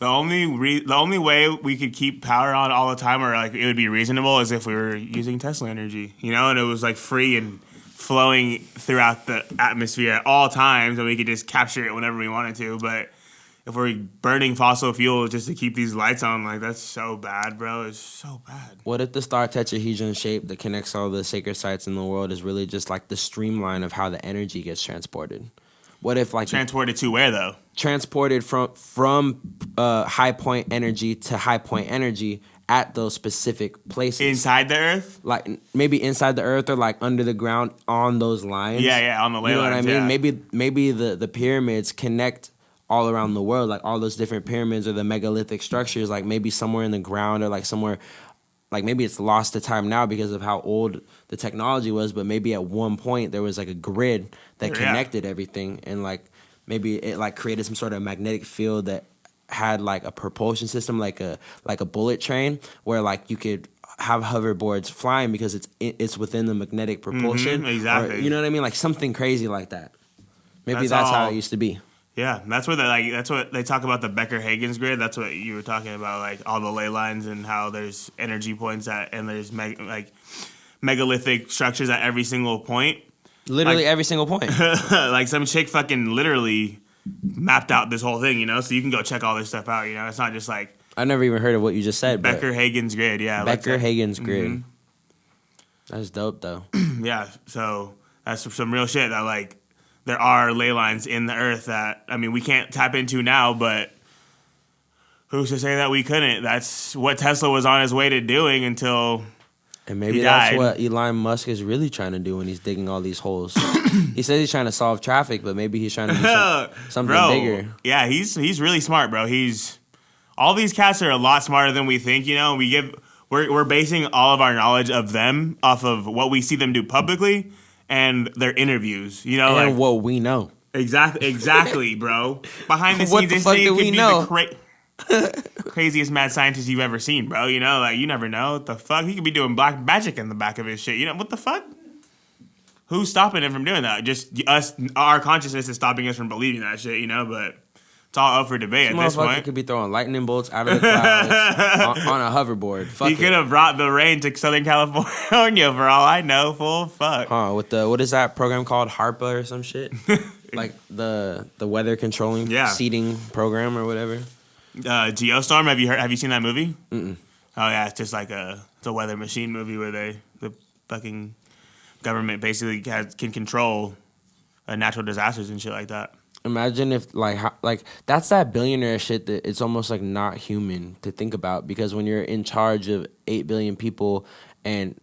The only way we could keep power on all the time, or like it would be reasonable, is if we were using Tesla energy, you know, and it was like free and flowing throughout the atmosphere at all times, and we could just capture it whenever we wanted to. But if we're burning fossil fuel just to keep these lights on, like that's so bad, bro. It's so bad. What if the star tetrahedron shape that connects all the sacred sites in the world is really just like the streamline of how the energy gets transported? What if like transported to where though? Transported from high point energy to high point energy at those specific places inside the earth, like maybe inside the earth or like under the ground on those lines. Yeah, on the ley lines. You know what I mean? Yeah. Maybe the pyramids connect all around the world, like all those different pyramids or the megalithic structures, like maybe somewhere in the ground or like somewhere. Like maybe it's lost to time now because of how old the technology was, but maybe at one point there was like a grid that connected everything, and like maybe it like created some sort of magnetic field that had like a propulsion system, like a bullet train, where like you could have hoverboards flying because it's within the magnetic propulsion. Exactly. Or, you know what I mean? Like something crazy like that. Maybe that's how it used to be. Yeah, that's what they talk about, the Beckers Grid. That's what you were talking about, like all the ley lines and how there's energy points and there's megalithic structures at every single point. Literally like, every single point. Like some chick fucking literally mapped out this whole thing, you know? So you can go check all this stuff out, you know? It's not just like... I never even heard of what you just said. Beckers Grid, yeah. Beckers Grid. Mm-hmm. That's dope, though. Yeah, so that's some real shit that, like... There are ley lines in the earth that, I mean, we can't tap into now, but who's to say that we couldn't? That's what Tesla was on his way to doing until and maybe that's what Elon Musk is really trying to do when he's digging all these holes. He says he's trying to solve traffic, but maybe he's trying to do something bigger. Yeah, he's really smart, bro. All these cats are a lot smarter than we think, you know? We're basing all of our knowledge of them off of what we see them do publicly and their interviews, you know, and like what we know. Exactly, bro. Behind the scenes, what the this fuck thing do could we be know? the craziest mad scientist you've ever seen, bro. You know, like you never know what the fuck. He could be doing black magic in the back of his shit. You know what the fuck? Who's stopping him from doing that? Just us. Our consciousness is stopping us from believing that shit. You know, but it's all up for debate at this point. He could be throwing lightning bolts out of the clouds on a hoverboard. He could have brought the rain to Southern California for all I know. Full fuck. With what is that program called? HARPA or some shit? Like the weather controlling seeding program or whatever. Geostorm. Have you seen that movie? Mm-mm. Oh yeah, it's just like it's a weather machine movie where the fucking government basically can control natural disasters and shit like that. Imagine if like that's that billionaire shit that it's almost like not human to think about, because when you're in charge of 8 billion people and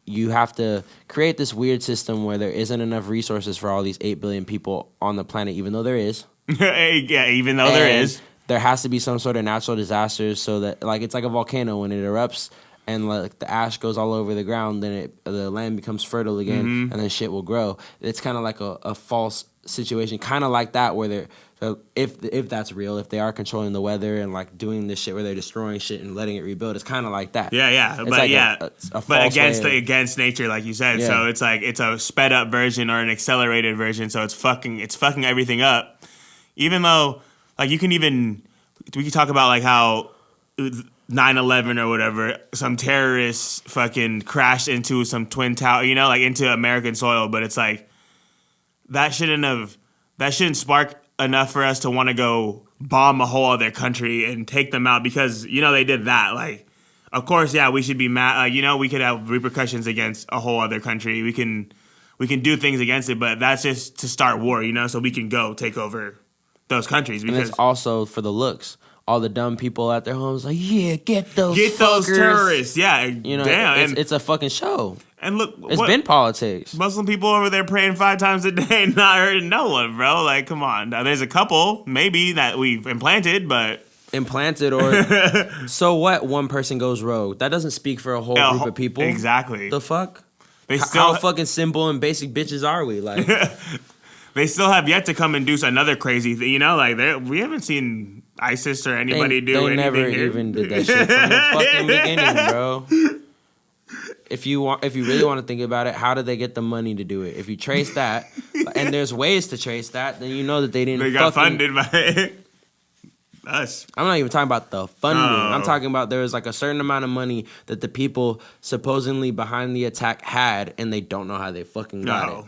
you have to create this weird system where there isn't enough resources for all these 8 billion people on the planet, even though there is. Yeah, even though there is. There has to be some sort of natural disasters so that, like, it's like a volcano when it erupts and like the ash goes all over the ground, then the land becomes fertile again, and then shit will grow. It's kind of like a false situation, kind of like that, where if that's real, if they are controlling the weather and like doing this shit where they're destroying shit and letting it rebuild, it's kind of like that. Yeah, it's but like a but against nature, like you said. Yeah. So it's like it's a sped up version or an accelerated version. So it's fucking everything up. Even though, like, we can talk about like how 9/11 or whatever, some terrorists fucking crashed into some twin tower, like into American soil, but it's like that shouldn't spark enough for us to want to go bomb a whole other country and take them out because they did that. Like, of course, yeah, we should be mad. We could have repercussions against a whole other country. We can do things against it, but that's just to start war, so we can go take over those countries. Because and it's also for the looks. All the dumb people at their homes like, yeah, get those terrorists. Yeah, damn. It's a fucking show. And look, it's been politics. Muslim people over there praying 5 times a day and not hurting no one, bro. Like, come on. Now, there's a couple maybe that we've implanted, or so what? One person goes rogue. That doesn't speak for a whole group of people. Exactly. The fuck? How fucking simple and basic bitches are we? Like, they still have yet to come and do another crazy thing. Like we haven't seen ISIS or anybody do anything. They never even did that shit from the fucking beginning, bro. If you really want to think about it, how did they get the money to do it? If you trace that, and there's ways to trace that, then you know that they didn't. They got funded by us. I'm not even talking about the funding. I'm talking about there was like a certain amount of money that the people supposedly behind the attack had, and they don't know how they fucking got it.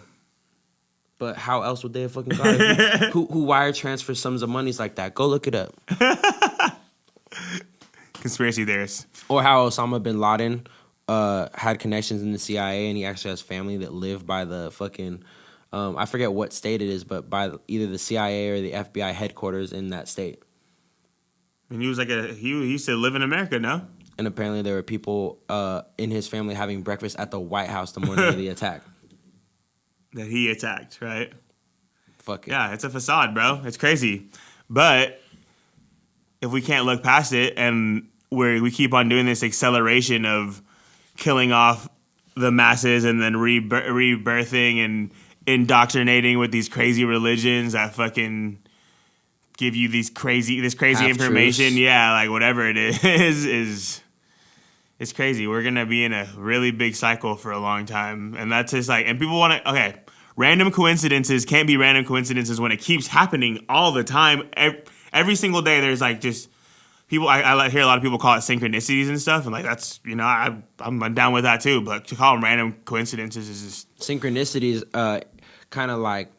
But how else would they have fucking got it? Who wire transfer sums of monies like that? Go look it up. Conspiracy theorists. Or how Osama bin Laden had connections in the CIA, and he actually has family that live by the fucking, I forget what state it is, but by either the CIA or the FBI headquarters in that state. And he was like he used to live in America, no? And apparently there were people in his family having breakfast at the White House the morning of the attack. That he attacked, right? Fuck it. Yeah, it's a facade, bro. It's crazy. But if we can't look past it and we keep on doing this acceleration of killing off the masses and then rebirthing and indoctrinating with these crazy religions that fucking give you this crazy information, yeah, like whatever it is it's crazy. We're gonna be in a really big cycle for a long time, and that's just like, and people want to random coincidences can't be random coincidences when it keeps happening all the time. Every single day there's like just people, I hear a lot of people call it synchronicities and stuff, and like that's, I'm down with that too, but to call them random coincidences is just... Synchronicities kind of like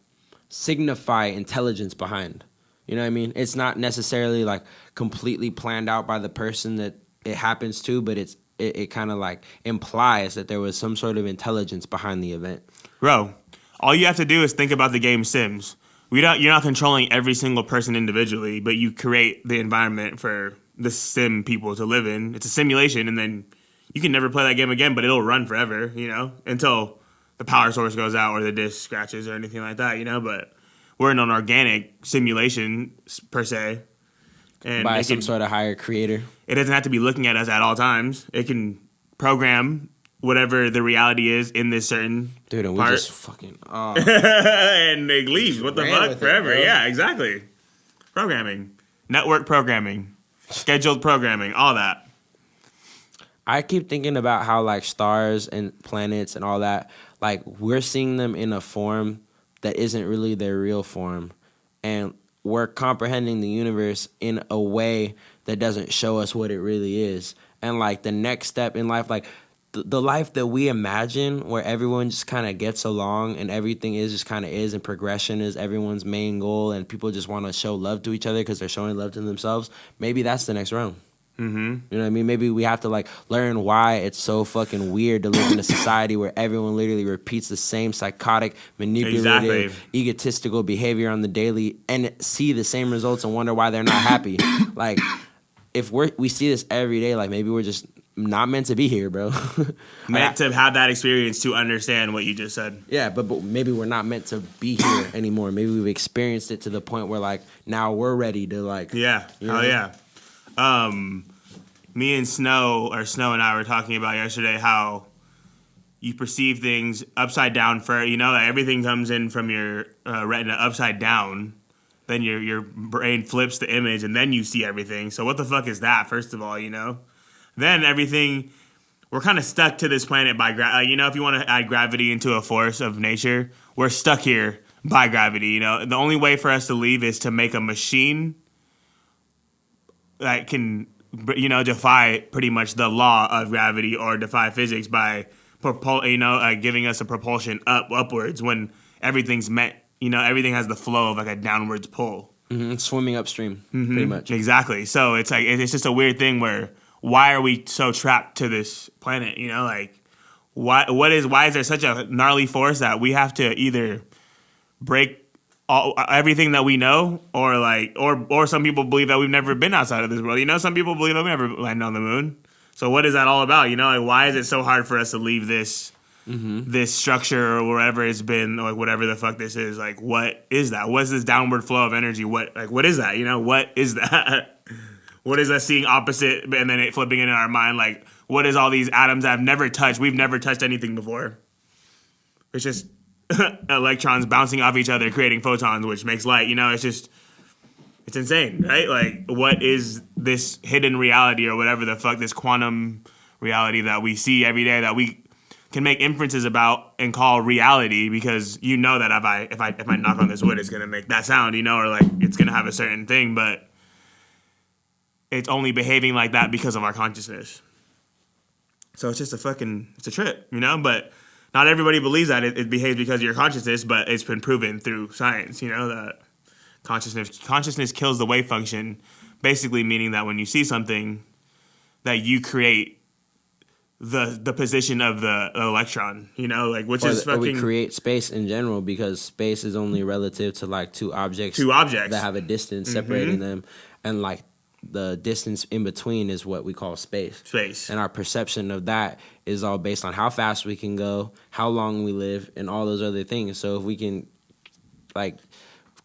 signify intelligence behind. You know what I mean? It's not necessarily like completely planned out by the person that it happens to, but it kind of like implies that there was some sort of intelligence behind the event. Bro, all you have to do is think about the game Sims. You're not controlling every single person individually, but you create the environment for the sim people to live in. It's a simulation, and then you can never play that game again, but it'll run forever, until the power source goes out or the disk scratches or anything like that, But we're in an organic simulation, per se. And by some sort of higher creator. It doesn't have to be looking at us at all times. It can program whatever the reality is in this certain dude, and part. We just fucking and they leave. What the fuck? Forever. Yeah, exactly. Programming. Network programming. Scheduled programming. All that. I keep thinking about how like stars and planets and all that, like we're seeing them in a form that isn't really their real form. And we're comprehending the universe in a way that doesn't show us what it really is. And like the next step in life, like the life that we imagine, where everyone just kind of gets along and everything is just kind of is, and progression is everyone's main goal, and people just want to show love to each other because they're showing love to themselves. Maybe that's the next realm. Mm-hmm. You know what I mean? Maybe we have to like learn why it's so fucking weird to live in a society where everyone literally repeats the same psychotic, manipulative, egotistical behavior on the daily and see the same results and wonder why they're not happy. Like, if we see this every day, like maybe we're just not meant to be here, bro. Meant to have that experience to understand what you just said. Yeah, but maybe we're not meant to be here anymore. Maybe we've experienced it to the point where like now we're ready to like. Yeah. You know? Oh yeah. Me and Snow and I were talking about yesterday how you perceive things upside down like everything comes in from your retina upside down. Then your brain flips the image and then you see everything. So what the fuck is that, first of all, Then everything, we're kind of stuck to this planet by gravity. If you want to add gravity into a force of nature, we're stuck here by gravity. The only way for us to leave is to make a machine that can, defy pretty much the law of gravity or defy physics by, giving us a propulsion upwards when everything's meant, everything has the flow of like a downwards pull. Mm-hmm. Swimming upstream, pretty much. Exactly. So it's like, it's just a weird thing where, why are we so trapped to this planet? Why is there such a gnarly force that we have to either break everything that we know, or some people believe that we've never been outside of this world. Some people believe that we never landed on the moon. So what is that all about? Why is it so hard for us to leave this this structure or wherever it's been, like whatever the fuck this is? Like, what is that? What's this downward flow of energy? What is that? What is that? What is us seeing opposite and then it flipping it in our mind? Like, what is all these atoms that I've never touched? We've never touched anything before. It's just electrons bouncing off each other, creating photons, which makes light. It's insane, right? Like, what is this hidden reality or whatever the fuck, this quantum reality that we see every day that we can make inferences about and call reality? Because that if I knock on this wood, it's gonna make that sound, or like it's gonna have a certain thing, but it's only behaving like that because of our consciousness. So it's just it's a trip, but not everybody believes that it behaves because of your consciousness, but it's been proven through science, that consciousness kills the wave function, basically meaning that when you see something, that you create the position of the electron, which is fucking... Or we create space in general, because space is only relative to like two objects that have a distance separating them, and like the distance in between is what we call space. And our perception of that is all based on how fast we can go, how long we live, and all those other things. So if we can like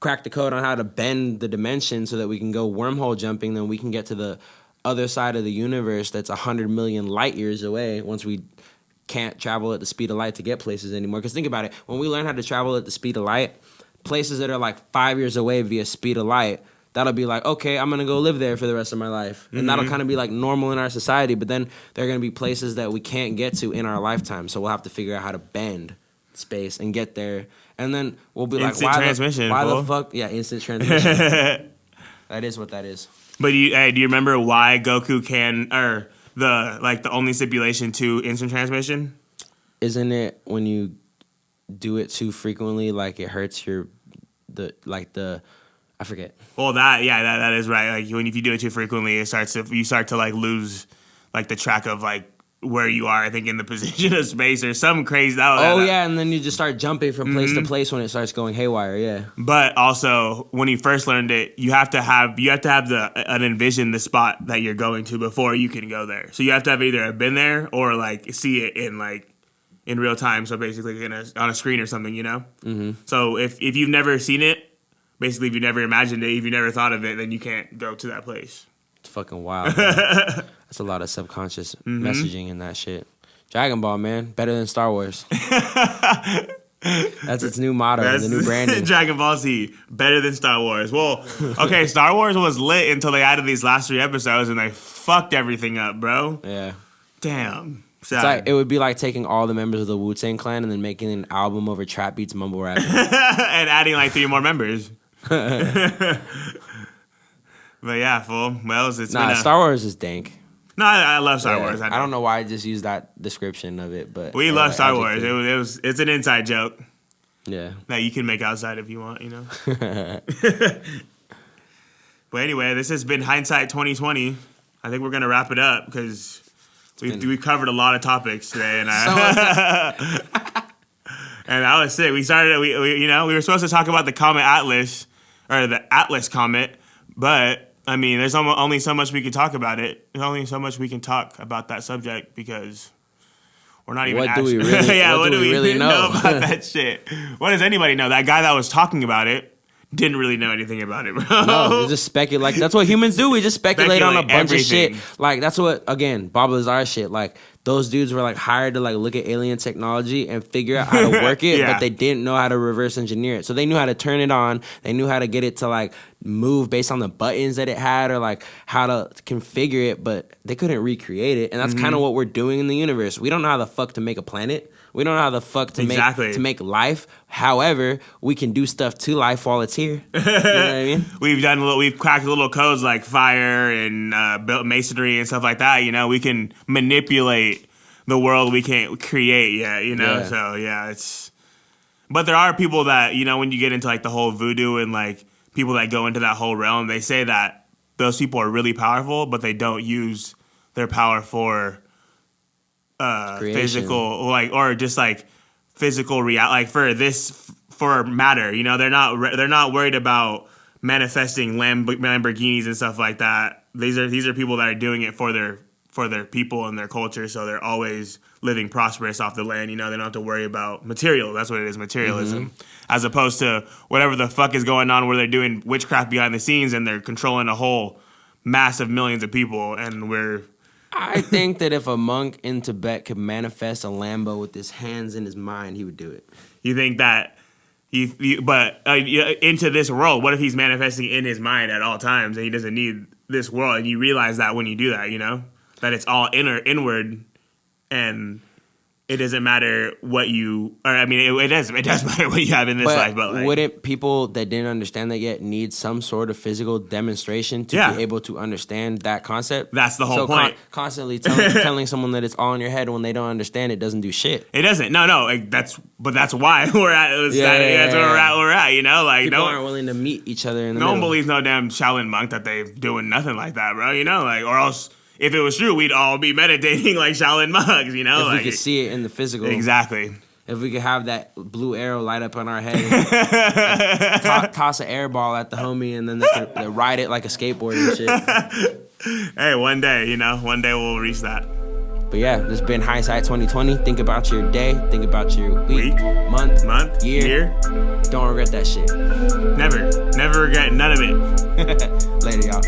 crack the code on how to bend the dimension so that we can go wormhole jumping, then we can get to the other side of the universe that's 100 million light years away once we can't travel at the speed of light to get places anymore. Because think about it, when we learn how to travel at the speed of light, places that are like 5 years away via speed of light, that'll be like, okay, I'm going to go live there for the rest of my life. And that'll kind of be like normal in our society. But then there are going to be places that we can't get to in our lifetime. So we'll have to figure out how to bend space and get there. And then we'll be instant like, why the fuck? Yeah, instant transmission. That is what that is. But do you remember why Goku the only stipulation to instant transmission? Isn't it when you do it too frequently, like it hurts I forget. Well, that is right. Like if you do it too frequently, you start to like lose like the track of like where you are. I think in the position of space or some crazy. And then you just start jumping from place to place when it starts going haywire. Yeah. But also, when you first learned it, you have to have envision the spot that you're going to before you can go there. So you have to have either been there or like see it in real time. So basically, on a screen or something, Mm-hmm. So if you've never seen it. Basically, if you never imagined it, if you never thought of it, then you can't go to that place. It's fucking wild. That's a lot of subconscious messaging in that shit. Dragon Ball, man. Better than Star Wars. That's its new motto, the new branding. Dragon Ball Z, better than Star Wars. Well, okay, Star Wars was lit until they added these last 3 episodes, and they fucked everything up, bro. Yeah. Damn. Sad. It's like, it would be like taking all the members of the Wu-Tang Clan and then making an album over trap beats, mumble rap. And adding like 3 more members. But yeah, fool. Well, Star Wars is dank. No, I love Star Yeah, Wars. I don't know why I just used that description of it, but We love Star Wars. adjective. It's an inside joke Yeah. that you can make outside if you want, But anyway, this has been Hindsight 2020. I think we're gonna wrap it up because we covered a lot of topics today, and and that was sick. We started. We were supposed to talk about the comet Atlas or the Atlas comet, but I mean, there's only so much we can talk about it. There's only so much we can talk about that subject because we're not even. What do we really? Yeah, what do we really know about that shit? What does anybody know? That guy that was talking about it didn't really know anything about it, bro. No, just speculate. Like that's what humans do. We just speculate on a bunch of shit. Like that's what Bob Lazar shit. Like those dudes were like hired to like look at alien technology and figure out how to work it, Yeah. but they didn't know how to reverse engineer it. So they knew how to turn it on. They knew how to get it to like move based on the buttons that it had or like how to configure it, but they couldn't recreate it. And that's kind of what we're doing in the universe. We don't know how the fuck to make a planet. We don't know how the fuck to make life. However, we can do stuff to life while it's here. You know what I mean? We've cracked little codes like fire and built masonry and stuff like that. We can manipulate the world we can't create yet. Yeah. So yeah, it's. But there are people that when you get into like the whole voodoo and like people that go into that whole realm, they say that those people are really powerful, but they don't use their power for. Physical, or just like physical reality, like for matter. They're not worried about manifesting Lamborghinis and stuff like that. These are people that are doing it for their people and their culture, so they're always living prosperous off the land. They don't have to worry about material. That's what it is, materialism, as opposed to whatever the fuck is going on where they're doing witchcraft behind the scenes and they're controlling a whole mass of millions of people, and we're. I think that if a monk in Tibet could manifest a Lambo with his hands in his mind, he would do it. You think that but into this world, what if he's manifesting in his mind at all times and he doesn't need this world? And you realize that when you do that, that it's all inward and it doesn't matter what you, or I mean, it does matter what you have in this life. But like, wouldn't people that didn't understand that yet need some sort of physical demonstration to be able to understand that concept? That's the whole point. Constantly telling someone that it's all in your head when they don't understand it doesn't do shit. It doesn't. No. That's why we're at. That's where we're at. Like people aren't willing to meet each other in the middle. No one believes no damn Shaolin monk that they're doing nothing like that, bro. Or else. If it was true, we'd all be meditating like Shaolin monks, If we could see it in the physical. Exactly. If we could have that blue arrow light up on our head and toss an air ball at the homie and then they ride it like a skateboard and shit. Hey, one day we'll reach that. But yeah, this has been Hindsight 2020. Think about your day. Think about your week, month, year. Don't regret that shit. Never regret none of it. Later, y'all.